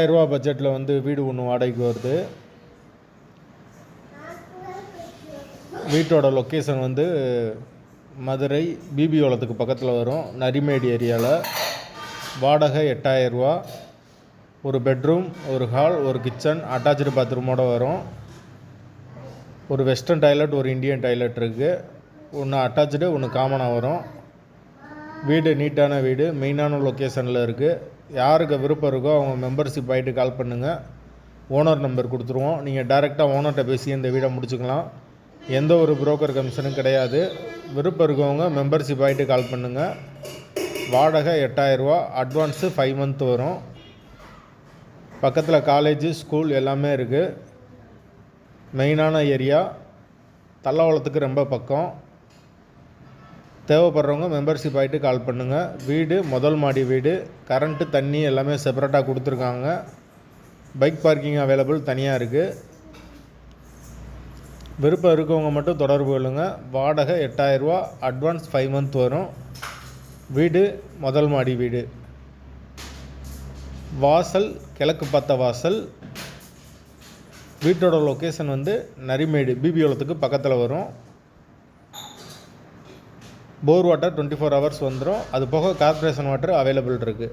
ரூபா பட்ஜெட்டில் வந்து வீடு ஒன்று வாடகைக்கு வருது. வீட்டோட லொக்கேஷன் வந்து மதுரை பிபிஓலத்துக்கு பக்கத்தில் வரும், நரிமேடு ஏரியாவில். வாடகை ரூபா. ஒரு பெட்ரூம், ஒரு ஹால், ஒரு கிச்சன், அட்டாச்சு பாத்ரூமோடு வரும். ஒரு வெஸ்டர்ன் டாய்லெட், ஒரு இந்தியன் டாய்லெட் இருக்குது. ஒன்று அட்டாச்சு, ஒன்று காமனாக வரும். வீடு நீட்டான வீடு, மெயினான லொக்கேஷனில் இருக்குது. யாருக்கு விருப்பம் இருக்கோ அவங்க மெம்பர்ஷிப் ஆகிட்டு கால் பண்ணுங்கள். ஓனர் நம்பர் கொடுத்துருவோம். நீங்கள் டைரெக்டாக ஓனர்கிட்ட பேசி இந்த வீடை முடிச்சுக்கலாம். எந்த ஒரு புரோக்கர் கமிஷனும் கிடையாது. விருப்பம் இருக்கவங்க மெம்பர்ஷிப் ஆகிட்டு கால் பண்ணுங்கள். வாடகை ரூபா. அட்வான்ஸு 5 மந்த் வரும். பக்கத்தில் காலேஜு, ஸ்கூல் எல்லாமே இருக்குது. மெயினான ஏரியா, தல்லாவளத்துக்கு ரொம்ப பக்கம். தேவைப்படுறவங்க மெம்பர்ஷிப் ஆகிட்டு கால் பண்ணுங்கள். வீடு முதல் மாடி வீடு. கரண்ட்டு, தண்ணி எல்லாமே செப்பரேட்டாக கொடுத்துருக்காங்க. பைக் பார்க்கிங் அவைலபிள் தனியாக இருக்குது. விருப்பம் இருக்கவங்க மட்டும் தொடர்பு கொள்ளுங்கள். வாடகை ரூபா. அட்வான்ஸ் 5 மந்த் வரும். வீடு முதல் மாடி வீடு. வாசல் கிழக்கு பார்த்த வாசல். வீட்டோட லொக்கேஷன் வந்து நரிமேடு பிபிஓலத்துக்கு பக்கத்தில் வரும். போர் வாட்டர் 24 ஹவர்ஸ் வந்துடும். அது போக கார்ப்பரேஷன் வாட்டர் அவைலபிள் இருக்குது.